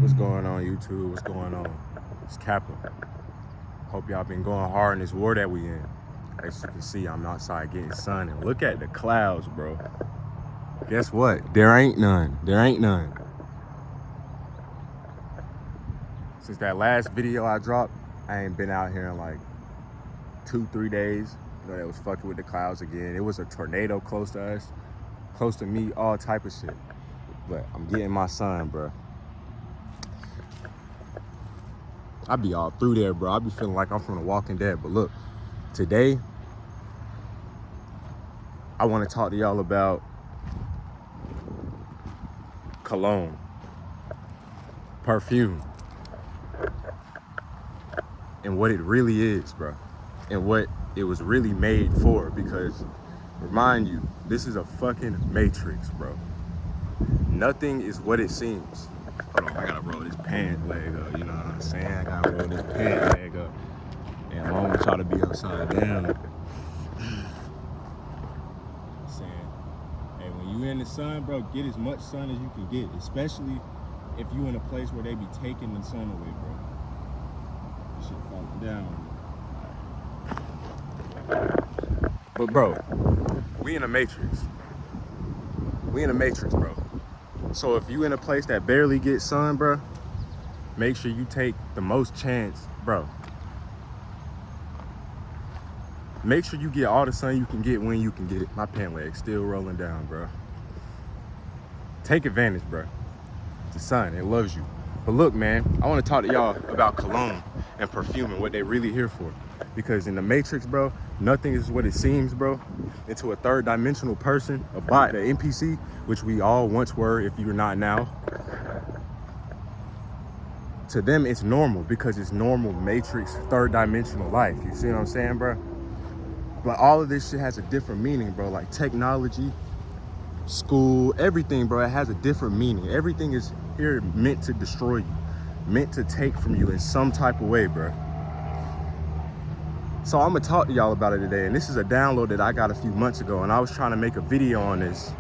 What's going on, YouTube? What's going on? It's Kappa. Hope y'all been going hard in this war that we in. As you can see, I'm outside getting sun, and look at the clouds, bro. Guess what? There ain't none. There ain't none. Since that last video I dropped, I ain't been out here in like 2-3 days. You know, that was fucking with the clouds again. It was a tornado close to us, close to me, all type of shit. But I'm getting my sun, bro. I be all through there, bro. I be feeling like I'm from The Walking Dead. But look, today, I want to talk to y'all about cologne, perfume, and what it really is, bro, and what it was really made for. Because, remind you, this is a fucking matrix, bro. Nothing is what it seems. Hold on, I gotta roll this pant leg up, you know what I'm saying? I gotta roll this pant leg up. And I don't want y'all to be upside down. Saying, hey, when you in the sun, bro, get as much sun as you can get, especially if you in a place where they be taking the sun away, bro. This shit falling down. But bro, we in a matrix. We in a matrix, bro. So if you in a place that barely gets sun, bro, make sure you take the most chance, bro. Make sure you get all the sun you can get when you can get it. My pant leg's still rolling down, bro. Take advantage, bro. The sun, it loves you. But look, man, I want to talk to y'all about cologne and perfume and what they really here for. Because in the matrix, bro, nothing is what it seems, bro. Into a third dimensional person, a bot, an NPC, which we all once were if you're not now. To them, it's normal because it's normal matrix, third dimensional life. You see what I'm saying, bro? But all of this shit has a different meaning, bro. Like technology, school, everything, bro, it has a different meaning. Everything is here meant to destroy you, meant to take from you in some type of way, bro. So I'm gonna talk to y'all about it today. And this is a download that I got a few months ago. And I was trying to make a video on this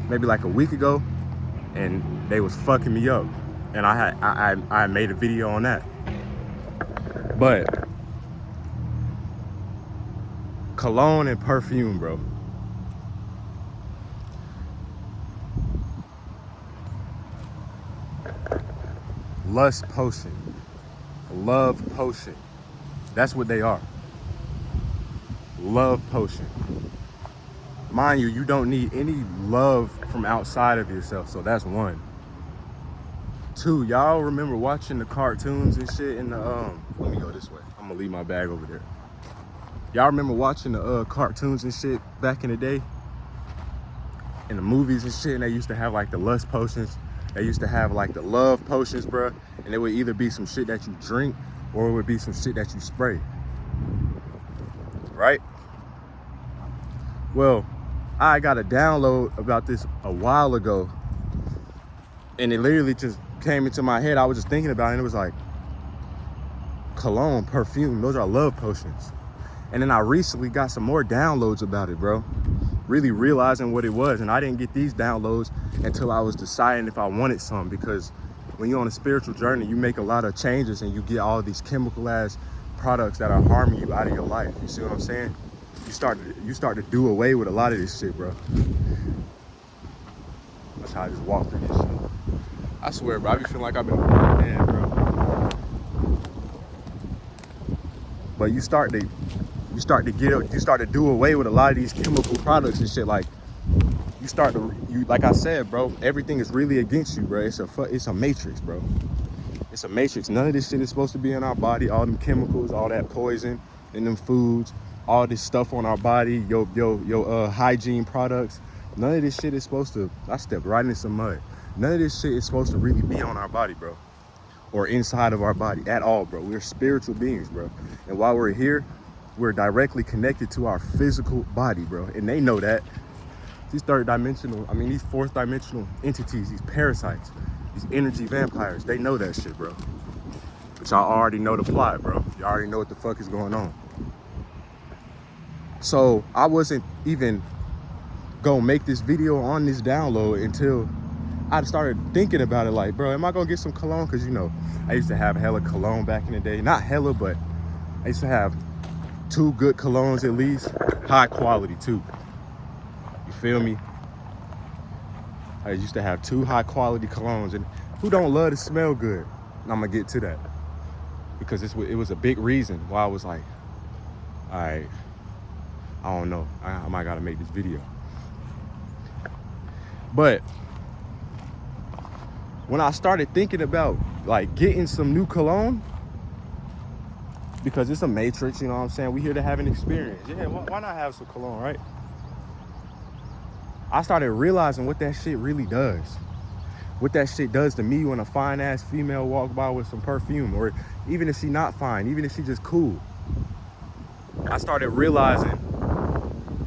maybe like a week ago. And they was fucking me up. And I made a video on that. But cologne and perfume, bro. Lust potion, love potion. That's what they are. Love potion. Mind you, you don't need any love from outside of yourself. So that's one. Two, y'all remember watching the cartoons and shit in the, let me go this way. I'm gonna leave my bag over there. Y'all remember watching the cartoons and shit back in the day? In the movies and shit, and they used to have like the lust potions. They used to have like the love potions, bro. And it would either be some shit that you drink or it would be some shit that you spray. Right? Well, I got a download about this a while ago. And it literally just came into my head. I was just thinking about it, and it was like, cologne, perfume, those are love potions. And then I recently got some more downloads about it, bro. Really realizing what it was. And I didn't get these downloads until I was deciding if I wanted some, because when you're on a spiritual journey, you make a lot of changes and you get all these chemical ass products that are harming you out of your life. You see what I'm saying? You start to do away with a lot of this shit, bro. That's how I just walk through this shit. I swear, bro, I be feeling like I've been a blind man, bro. But you start to do away with a lot of these chemical products and shit. Like like I said, bro, everything is really against you, bro. It's a matrix, bro. It's a matrix. None of this shit is supposed to be in our body. All them chemicals, all that poison in them foods, all this stuff on our body, your hygiene products. None of this shit is supposed to, I stepped right in some mud. None of this shit is supposed to really be on our body, bro. Or inside of our body at all, bro. We're spiritual beings, bro. And while we're here, we're directly connected to our physical body, bro. And they know that. These these fourth dimensional entities, these parasites, these energy vampires, they know that shit, bro. But y'all already know the plot, bro. Y'all already know what the fuck is going on. So I wasn't even gonna make this video on this download until I started thinking about it like, bro, am I gonna get some cologne? Cause you know, I used to have hella cologne back in the day. Not hella, but I used to have 2 good colognes at least. High quality too. You feel me? I used to have 2 high quality colognes, and who don't love to smell good? And I'm gonna get to that. Because it was a big reason why I was like, all right, I don't know. I might gotta make this video. But when I started thinking about like getting some new cologne, because it's a matrix, you know what I'm saying? We here to have an experience. Yeah, why not have some cologne, right? I started realizing what that shit really does. What that shit does to me when a fine ass female walk by with some perfume, or even if she not fine, even if she just cool. I started realizing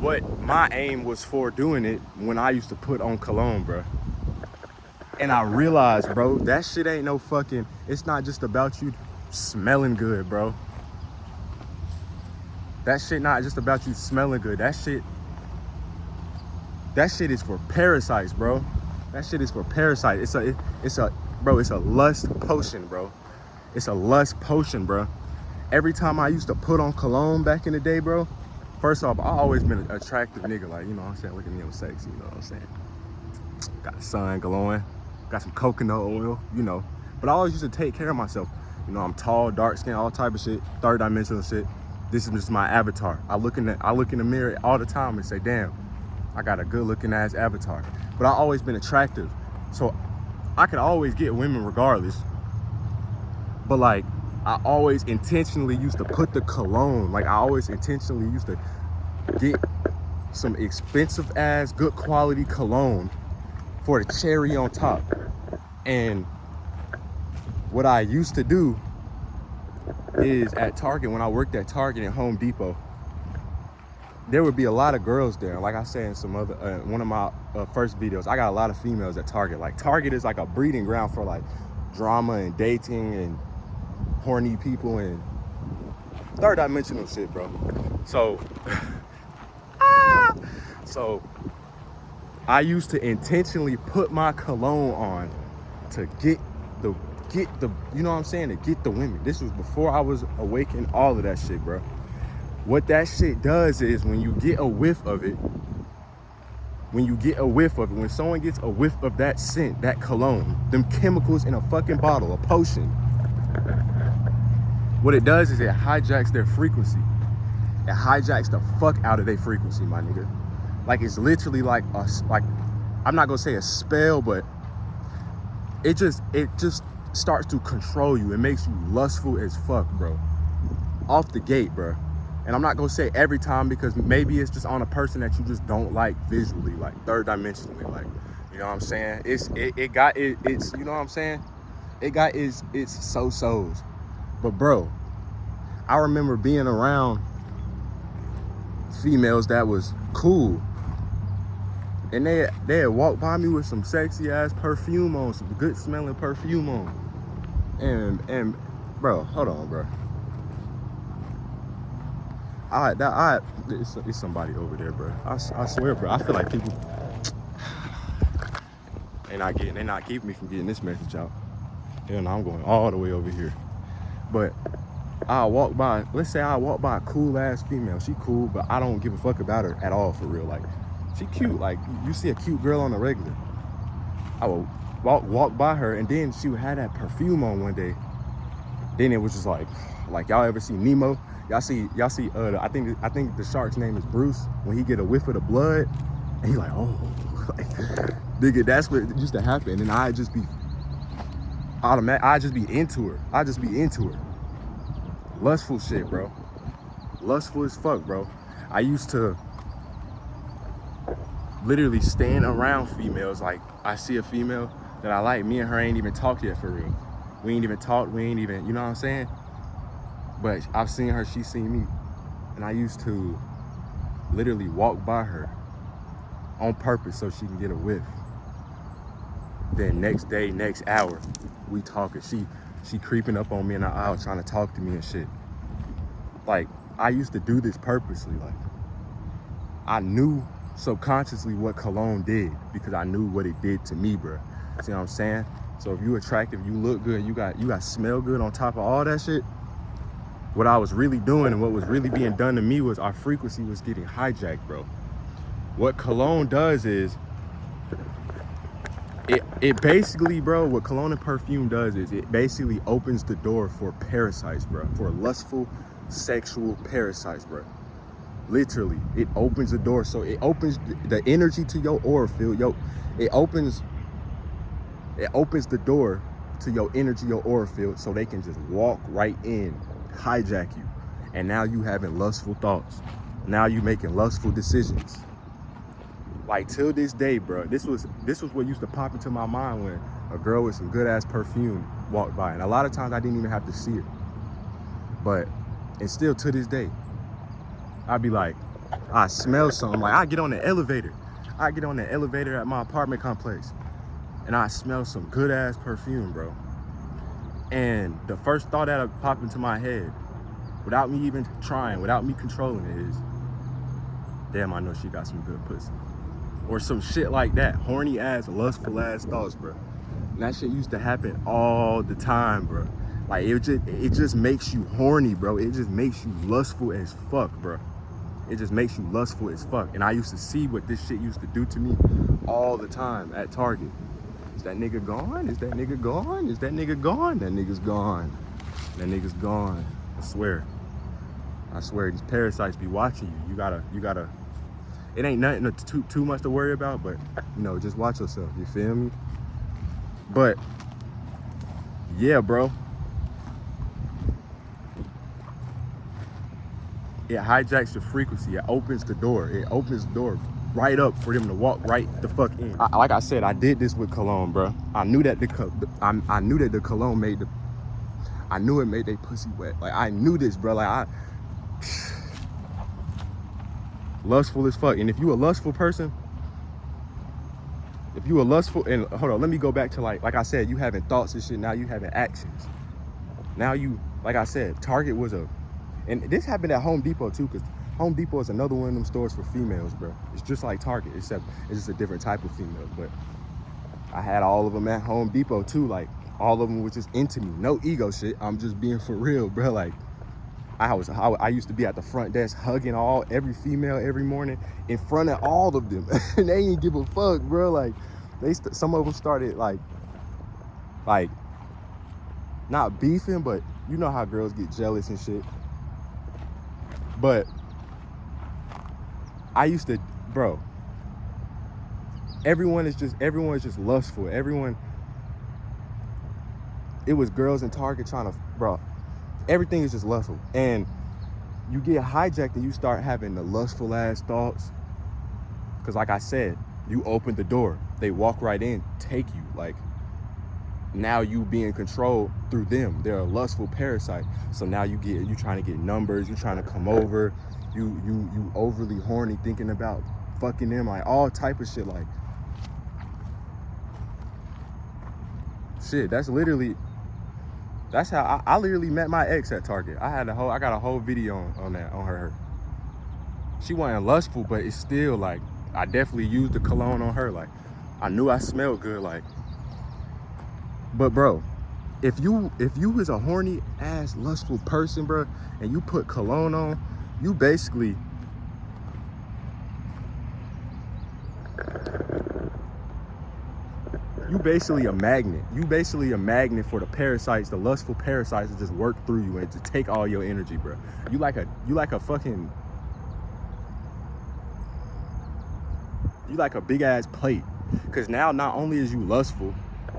what my aim was for doing it when I used to put on cologne, bro. And I realized, bro, that shit ain't no fucking, it's not just about you smelling good, bro. That shit not just about you smelling good. That shit is for parasites, bro. That shit is for parasites. It's a lust potion, bro. It's a lust potion, bro. Every time I used to put on cologne back in the day, bro, first off, I always been an attractive nigga. Like, you know what I'm saying? Look at me, I'm sexy, you know what I'm saying? Got the sun glowing, got some coconut oil, you know. But I always used to take care of myself. You know, I'm tall, dark skin, all type of shit, third dimensional shit. This is just my avatar. I look in the mirror all the time and say, damn, I got a good looking ass avatar. But I always been attractive. So I could always get women regardless. But like, I always intentionally used to put the cologne. Like I always intentionally used to get some expensive ass, good quality cologne for the cherry on top. And what I used to do is at Target, when I worked at Target and Home Depot, there would be a lot of girls there. Like I said in some other, one of my first videos, I got a lot of females at Target. Like Target is like a breeding ground for like drama and dating and horny people and third dimensional shit, bro. So, so I used to intentionally put my cologne on to get the, you know what I'm saying? To get the women. This was before I was awakened, all of that shit, bro. What that shit does is when you get a whiff of it, when someone gets a whiff of that scent, that cologne, them chemicals in a fucking bottle, a potion, what it does is it hijacks their frequency. It hijacks the fuck out of their frequency, my nigga. Like it's literally like I'm not gonna say a spell, but it just starts to control you. It makes you lustful as fuck, bro. Off the gate, bro. And I'm not gonna say every time because maybe it's just on a person that you just don't like visually, like third dimensionally, like, you know what I'm saying? It's you know what I'm saying? It got its so-sos. But bro, I remember being around females that was cool. And they had walked by me with some sexy ass perfume on, some good smelling perfume on. And bro, hold on, bro. It's somebody over there, bro. I swear, bro. I feel like people they're not keeping me from getting this message out. Hell no, I'm going all the way over here. But let's say I walk by a cool ass female. She cool, but I don't give a fuck about her at all, for real. Like, she cute. Like, you see a cute girl on the regular. I would walk by her, and then she would have that perfume on one day. Then it was just like y'all ever see Nemo? Y'all see I think the shark's name is Bruce. When he get a whiff of the blood, and he like, oh, like, nigga, that's what used to happen. And I'd just be into her. I'd just be into her. Lustful shit, bro. Lustful as fuck, bro. I used to literally stand around females. Like, I see a female that I like, me and her ain't even talked yet, for real. We ain't even talked, you know what I'm saying? But I've seen her, she's seen me. And I used to literally walk by her on purpose so she can get a whiff. Then next day, next hour, we talking. She creeping up on me in the aisle trying to talk to me and shit. Like, I used to do this purposely. Like, I knew subconsciously what cologne did because I knew what it did to me, bro. See what I'm saying? So if you attractive, you look good, you got smell good on top of all that shit, what I was really doing and what was really being done to me was our frequency was getting hijacked, bro. What cologne does is, it basically, bro, what cologne and perfume does is it basically opens the door for parasites, bro, for lustful sexual parasites, bro. Literally, it opens the door. So it opens the energy to your aura field. It opens the door to your energy, your aura field, so they can just walk right in, hijack you. And now you having lustful thoughts. Now you making lustful decisions. Like till this day, bro, this was what used to pop into my mind when a girl with some good ass perfume walked by. And a lot of times I didn't even have to see it. But, and still to this day, I'd be like, I smell something. Like I get on the elevator at my apartment complex and I smell some good ass perfume, bro. And the first thought that popped into my head, without me even trying, without me controlling it, is, damn, I know she got some good pussy. Or some shit like that. Horny ass, lustful ass thoughts, bro. And that shit used to happen all the time, bro. Like it just makes you horny, bro. It just makes you lustful as fuck, bro. It just makes you lustful as fuck. And I used to see what this shit used to do to me all the time at Target. Is that nigga gone? Is that nigga gone? Is that nigga gone? That nigga's gone. That nigga's gone. I swear, these parasites be watching you. You gotta, it ain't nothing too much to worry about, but you know, just watch yourself, you feel me? But yeah, bro. It hijacks your frequency. It opens the door. It opens the door right up for them to walk right the fuck in. Like I said, I did this with cologne, bro. I knew that I knew that the cologne made I knew it made they pussy wet. Like I knew this, bro. Like lustful as fuck. And if you a lustful person, and hold on, let me go back to like I said, you having thoughts and shit. Now you having actions. Now you, like I said, Target was and this happened at Home Depot too, because Home Depot is another one of them stores for females, bro. It's just like Target, except it's just a different type of female. But I had all of them at Home Depot too. Like all of them was just into me. No ego shit. I'm just being for real, bro. Like I used to be at the front desk hugging every female every morning in front of all of them. And they didn't give a fuck, bro. Like some of them started like not beefing, but you know how girls get jealous and shit. But I used to, bro, everyone is just lustful. It was girls in Target trying to, bro, everything is just lustful. And you get hijacked and you start having the lustful ass thoughts. Cause like I said, you open the door, they walk right in, take you. Like now you being controlled through them. They're a lustful parasite. So now you trying to get numbers, you trying to come over, you overly horny thinking about fucking them, like all type of shit. Like shit, that's how I literally met my ex at Target. I got a whole video on her. She wasn't lustful, but it's still like I definitely used the cologne on her. Like I knew I smelled good, like. But bro, if you was a horny ass lustful person, bro, and you put cologne on, you basically a magnet. You basically a magnet for the parasites, the lustful parasites to just work through you and to take all your energy, bro. You like a big ass plate. Cause now not only is you lustful,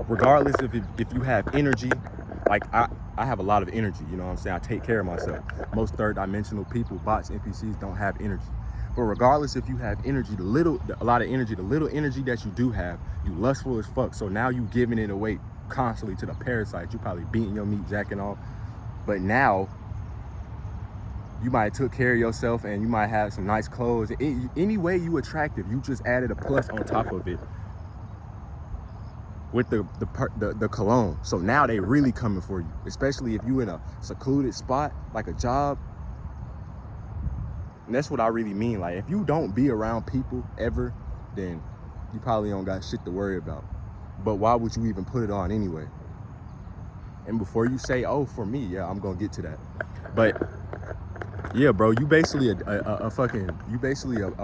regardless if you have energy, like I have a lot of energy, you know what I'm saying? I take care of myself. Most third dimensional people, bots, NPCs don't have energy. But regardless if you have energy, the little energy that you do have, you lustful as fuck. So now you giving it away constantly to the parasites. You probably beating your meat, jacking off. But now you might have took care of yourself and you might have some nice clothes. Any way you attractive, you just added a plus on top of it with the cologne. So now they really coming for you, especially if you in a secluded spot like a job. And that's what I really mean. Like if you don't be around people ever, then you probably don't got shit to worry about. But why would you even put it on anyway? And before you say, oh, for me, yeah, I'm gonna get to that. But yeah, bro, you basically a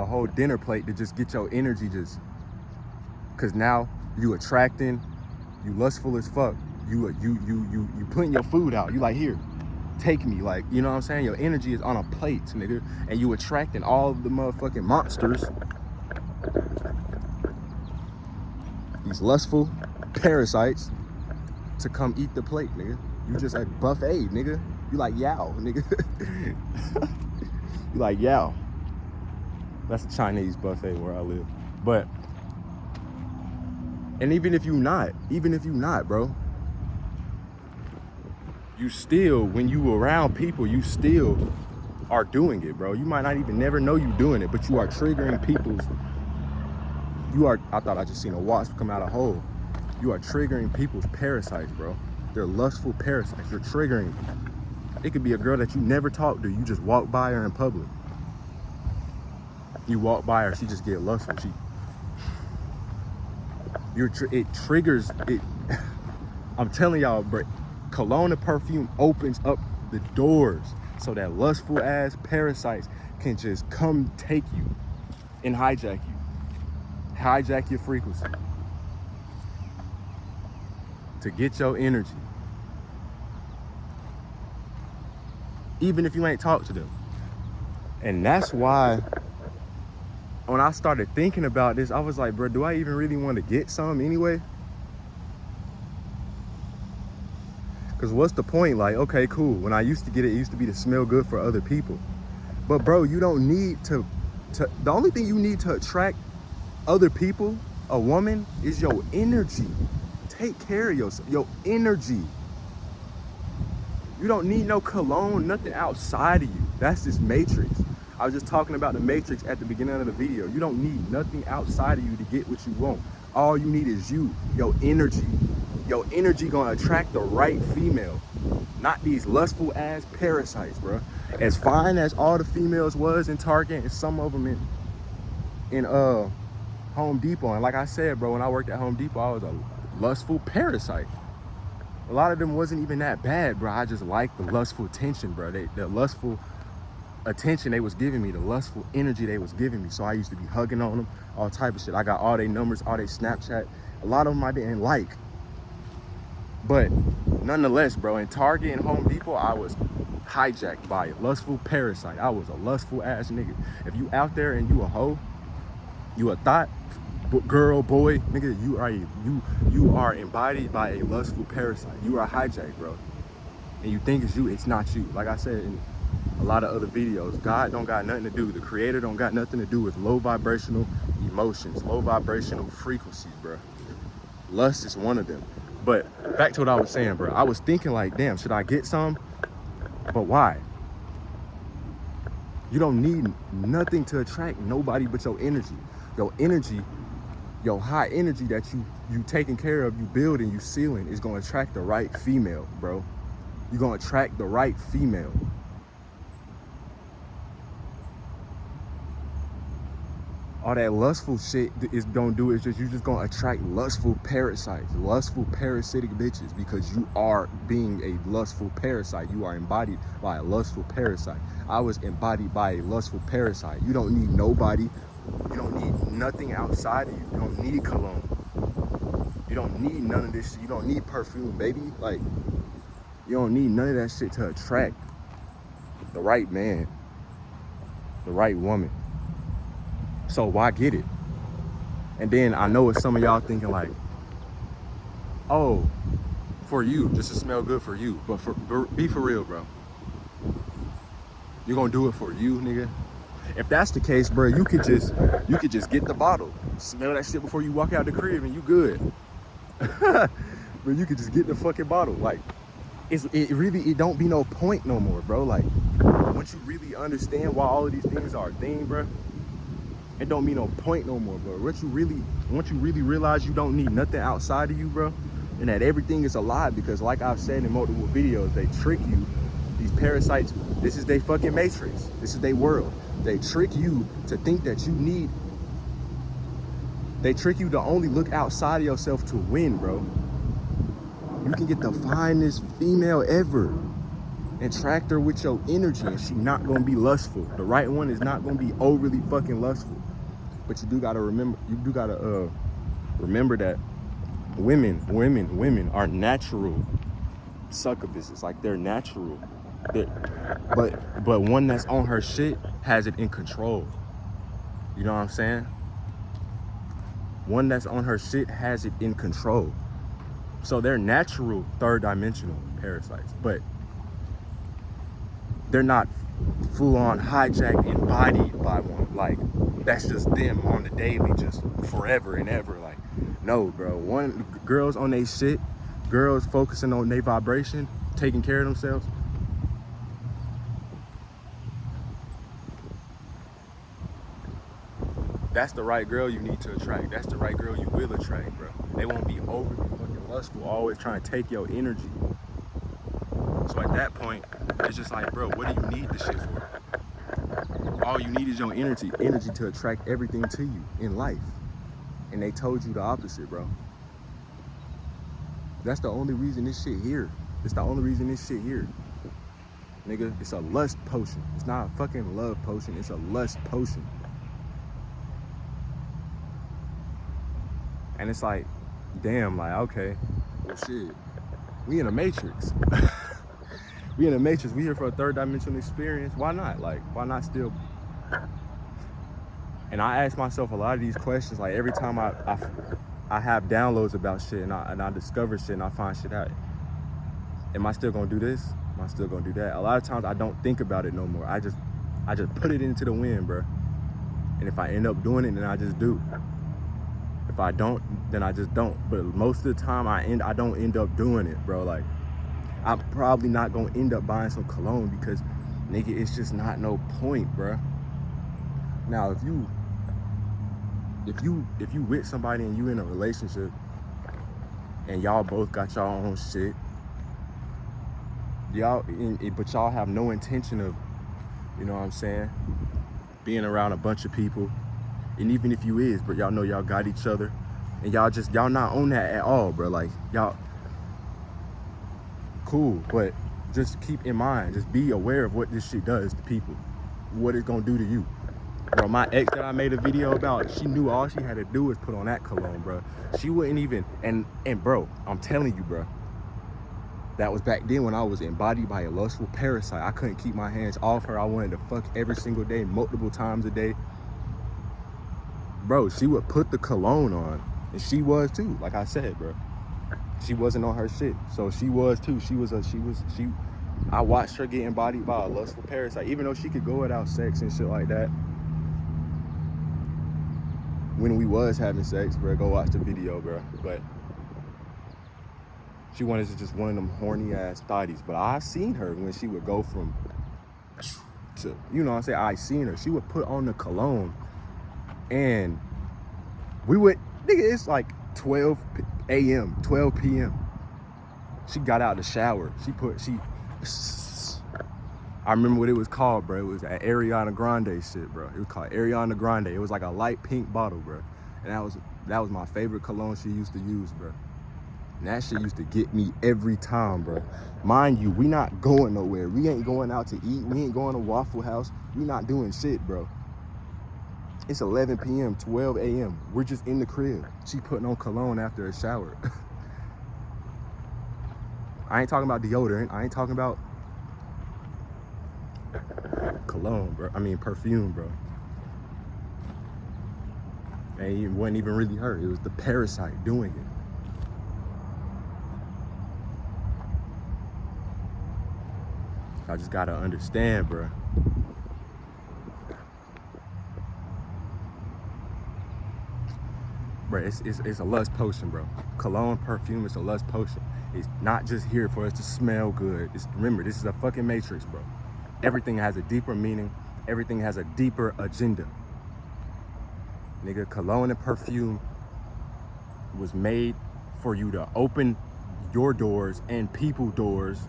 whole dinner plate to just get your energy just, cause now you attracting, you lustful as fuck. You putting your food out. You like, here, take me, like, you know what I'm saying? Your energy is on a plate, nigga, and you attracting all of the motherfucking monsters, these lustful parasites, to come eat the plate, nigga. You just a buffet, nigga. You like yow, nigga. You like yow. That's a Chinese buffet where I live. But, and even if you not, bro, you still, when you around people, you still are doing it, bro. You might not even never know you doing it, but you are triggering people's, I thought I just seen a wasp come out of a hole. You are triggering people's parasites, bro. They're lustful parasites. You're triggering. It could be a girl that you never talked to. You just walk by her in public. You walk by her, she just get lustful. It triggers it. I'm telling y'all, bro. Cologne and perfume opens up the doors so that lustful ass parasites can just come take you and hijack your frequency to get your energy, even if you ain't talked to them. And that's why when I started thinking about this, I was like, bro, do I even really want to get some anyway? Because what's the point? Like, okay, cool. When I used to get it, it used to be to smell good for other people. But bro, you don't need to the only thing you need to attract other people, a woman, is your energy. Take care of yourself, your energy. You don't need no cologne, nothing outside of you. That's this matrix. I was just talking about the matrix at the beginning of the video. You don't need nothing outside of you to get what you want. All you need is you, your energy. Your energy gonna attract the right female, not these lustful ass parasites, bro. As fine as all the females was in Target and some of them in Home Depot. And like I said, bro, when I worked at Home Depot, I was a lustful parasite. A lot of them wasn't even that bad, bro. I just liked the lustful attention, bro. The lustful attention they was giving me, the lustful energy they was giving me. So I used to be hugging on them, all type of shit. I got all their numbers, all their Snapchat. A lot of them I didn't like. But nonetheless, bro, in Target and Home Depot, I was hijacked by a lustful parasite. I was a lustful ass nigga. If you out there and you a hoe, you a thought, girl, boy, nigga, you are embodied by a lustful parasite. You are hijacked, bro. And you think it's you, it's not you. Like I said in a lot of other videos, God don't got nothing to do, the creator don't got nothing to do with low vibrational emotions, low vibrational frequencies, bro. Lust is one of them. But back to what I was saying, bro. I was thinking like, damn, should I get some? But why? You don't need nothing to attract nobody but your energy. Your energy, your high energy that you taking care of, you building, you sealing, is gonna attract the right female, bro. You're gonna attract the right female. All that lustful shit is gonna do is you're just gonna attract lustful parasites, lustful parasitic bitches, because you are being a lustful parasite. You are embodied by a lustful parasite. I was embodied by a lustful parasite. You don't need nobody. You don't need nothing outside of you. You don't need cologne. You don't need none of this shit. You don't need perfume, baby. Like, you don't need none of that shit to attract the right man, the right woman. So why get it? And then I know it's some of y'all thinking like, oh, for you, just to smell good for you. But be for real, bro. You're gonna do it for you, nigga. If that's the case, bro, you could just get the bottle, smell that shit before you walk out the crib, and you good. But you could just get the fucking bottle. Like, it don't be no point no more, bro. Like, once you really understand why all of these things are a thing, bro, it don't mean no point no more, bro. Once you really realize you don't need nothing outside of you, bro, and that everything is a lie, because like I've said in multiple videos, they trick you. These parasites, this is their fucking matrix. This is their world. They trick you to think that you need They trick you to only look outside of yourself to win, bro. You can get the finest female ever and track her with your energy, and she not gonna be lustful. The right one is not gonna be overly fucking lustful. But you do gotta remember, remember that women are natural succubuses. Like, they're natural. But one that's on her shit has it in control. You know what I'm saying? One that's on her shit has it in control. So they're natural third dimensional parasites, but they're not full on hijacked, embodied by one. Like, that's just them on the daily, just forever and ever. Like, no, bro. Girls on they shit, girls focusing on their vibration, taking care of themselves. That's the right girl you need to attract. That's the right girl you will attract, bro. They won't be overly fucking lustful, always trying to take your energy. So at that point, it's just like, bro, what do you need this shit for? All you need is your energy to attract everything to you in life. And they told you the opposite, bro. That's the only reason this shit here. It's the only reason this shit here. Nigga, it's a lust potion. It's not a fucking love potion. It's a lust potion. And it's like, damn, like, okay, well, shit, we in a matrix. We in a matrix. We here for a third dimensional experience. Why not? Like, why not still? And I ask myself a lot of these questions. Like, every time I have downloads about shit and I discover shit and I find shit out. Am I still gonna do this? Am I still gonna do that? A lot of times I don't think about it no more. I just put it into the wind, bro. And if I end up doing it, then I just do. If I don't, then I just don't. But most of the time I don't end up doing it, bro. Like, I'm probably not gonna end up buying some cologne because, nigga, it's just not no point, bro. Now, if you with somebody and you in a relationship and y'all both got y'all own shit, but y'all have no intention of, you know what I'm saying, being around a bunch of people. And even if you is, but y'all know y'all got each other and y'all not on that at all, bro. Like, y'all cool, but just keep in mind, just be aware of what this shit does to people, what it's gonna do to you. Bro, my ex that I made a video about, she knew all she had to do was put on that cologne, bro. She wouldn't even, and bro, I'm telling you, bro, that was back then when I was embodied by a lustful parasite. I couldn't keep my hands off her. I wanted to fuck every single day, multiple times a day. Bro, she would put the cologne on, and she was too. Like I said, bro, she wasn't on her shit, so she was too. I watched her get embodied by a lustful parasite, even though she could go without sex and shit like that. When we was having sex, bro, go watch the video, bro. But she wanted to just one of them horny ass thotties. But I seen her when she would go from to, you know what I'm saying? I seen her. She would put on the cologne. And we would, nigga, it's like 12 a.m., 12 p.m. She got out the shower. I remember what it was called, bro. It was at Ariana Grande shit, bro. It was called Ariana Grande. It was like a light pink bottle, bro. And that was my favorite cologne she used to use, bro. And that shit used to get me every time, bro. Mind you, we not going nowhere. We ain't going out to eat. We ain't going to Waffle House. We not doing shit, bro. It's 11 p.m., 12 a.m. We're just in the crib. She putting on cologne after a shower. I ain't talking about deodorant. I ain't talking about cologne, bro. I mean, perfume, bro. And it wasn't even really her. It was the parasite doing it. I just gotta understand, bro. Bro, it's a lust potion, bro. Cologne, perfume, it's a lust potion. It's not just here for us to smell good. Remember, this is a fucking matrix, bro. Everything has a deeper meaning. Everything has a deeper agenda. Nigga, cologne and perfume was made for you to open your doors and people doors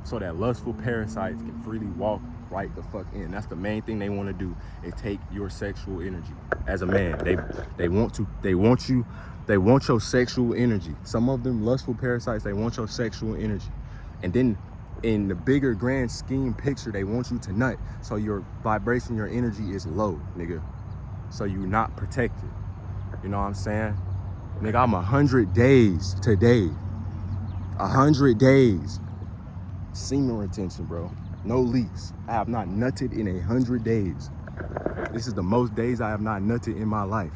so that lustful parasites can freely walk right the fuck in. That's the main thing they want to do, is take your sexual energy. As a man, they want your sexual energy. Some of them lustful parasites, they want your sexual energy. And then in the bigger grand scheme picture, they want you to nut. So your vibration, your energy is low, nigga. So you're not protected. You know what I'm saying? Nigga, I'm 100 days today. 100 days. Semen retention, bro. No leaks. I have not nutted in 100 days. This is the most days I have not nutted in my life.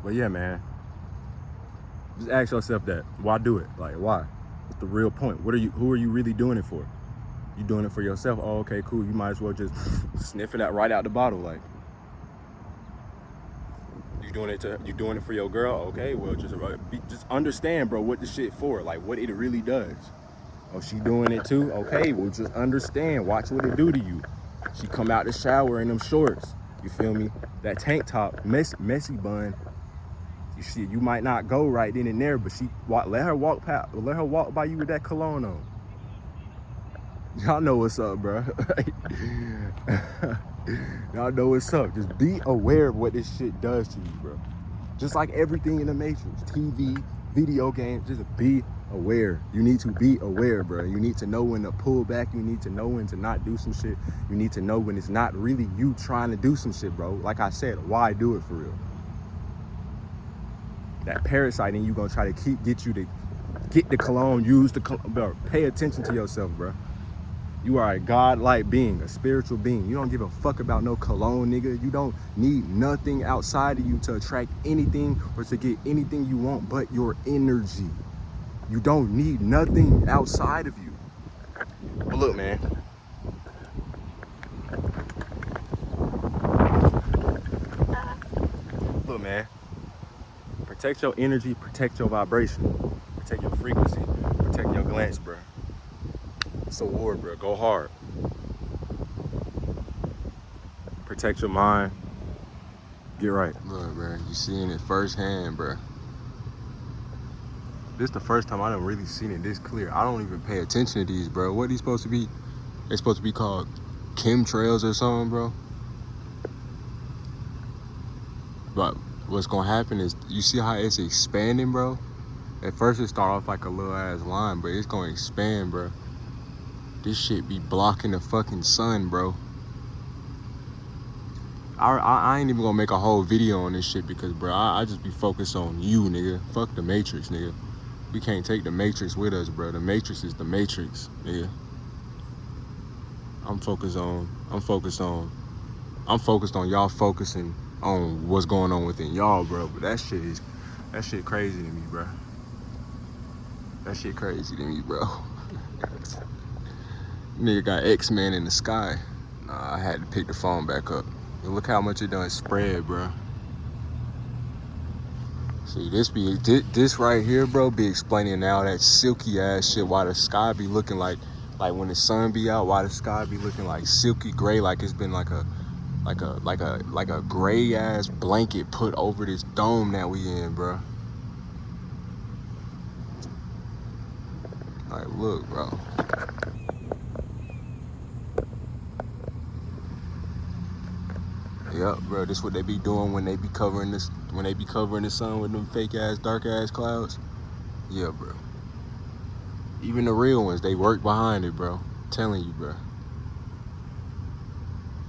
But yeah, man. Just ask yourself that. Why do it? Like, why? What's the real point? Who are you really doing it for? You doing it for yourself? Oh, okay, cool. You might as well just sniff it out right out the bottle. Like, you doing it for your girl? Okay, well, just understand, bro, what the shit for. Like, what it really does. Oh, she doing it too? Okay, well, just understand. Watch what it do to you. She come out the shower in them shorts. You feel me? That tank top, messy bun. You might not go right then and there, but let her walk by you with that cologne on. Y'all know what's up, bro. Y'all know what's up. Just be aware of what this shit does to you, bro. Just like everything in the Matrix, TV, video games, just be aware. You need to be aware, bro. You need to know when to pull back. You need to know when to not do some shit. You need to know when it's not really you trying to do some shit, bro. Like I said, why do it for real? That parasite in you gonna try to get you to get the cologne, use the cologne, bro. Pay attention to yourself, bro. You are a godlike being, a spiritual being. You don't give a fuck about no cologne, nigga. You don't need nothing outside of you to attract anything or to get anything you want but your energy. You don't need nothing outside of you. But look, man. Look, man. Protect your energy, protect your vibration, protect your frequency, protect your glance, bro. It's a war, bro. Go hard. Protect your mind. Get right. Look, bro, you seeing it firsthand, bro. This is the first time I done really seen it this clear. I don't even pay attention to these, bro. What are these supposed to be? They're supposed to be called chemtrails or something, bro. But what's gonna happen is, you see how it's expanding, bro? At first it start off like a little ass line, but it's gonna expand, bro. This shit be blocking the fucking sun, bro. I ain't even gonna make a whole video on this shit because, bro, I just be focused on you, nigga. Fuck the Matrix, nigga. We can't take the Matrix with us, bro. The Matrix is the Matrix, nigga. I'm focused on y'all focusing on what's going on within y'all, bro. But that shit crazy to me, bro. That shit crazy to me, bro. Nigga got X-Men in the sky. Nah, I had to pick the phone back up. And look how much it done spread, bro. See, this right here, bro, be explaining now that silky ass shit, why the sky be looking like when the sun be out, why the sky be looking like silky gray, like it's been like a gray ass blanket put over this dome that we in, bro. Like, look, bro. Yep, bro, this what they be doing when they be covering the sun with them fake ass, dark ass clouds. Yeah, bro. Even the real ones, they work behind it, bro. I'm telling you, bro.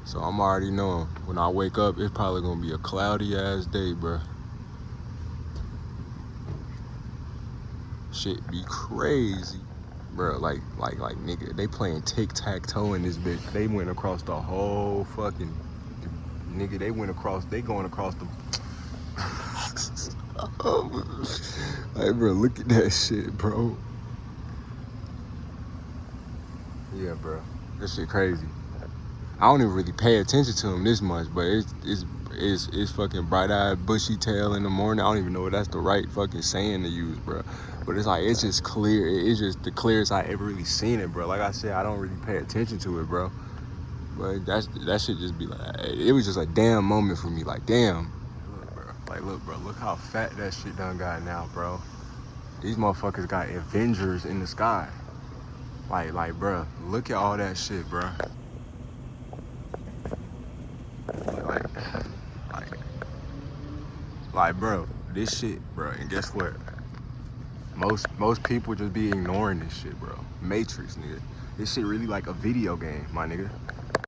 So I'm already knowing when I wake up, it's probably gonna be a cloudy ass day, bro. Shit be crazy, bro. Like, nigga, they playing tic-tac-toe in this bitch. They went across the whole fucking. Nigga, they going across the hey, bro, look at that shit, bro. Yeah, bro, that shit crazy. I don't even really pay attention to them this much, but it's fucking bright-eyed, bushy-tail in the morning. I don't even know if that's the right fucking saying to use, bro. But it's like, it's just clear. It's just the clearest I ever really seen it, bro. Like I said, I don't really pay attention to it, bro. But that should just be like, it was just a damn moment for me. Like, damn. Look, bro. Look how fat that shit done got now, bro. These motherfuckers got Avengers in the sky. Like, bruh, look at all that shit, bruh. Like, bro, this shit, bro. And guess what? Most people just be ignoring this shit, bro. Matrix, nigga. This shit really like a video game, my nigga.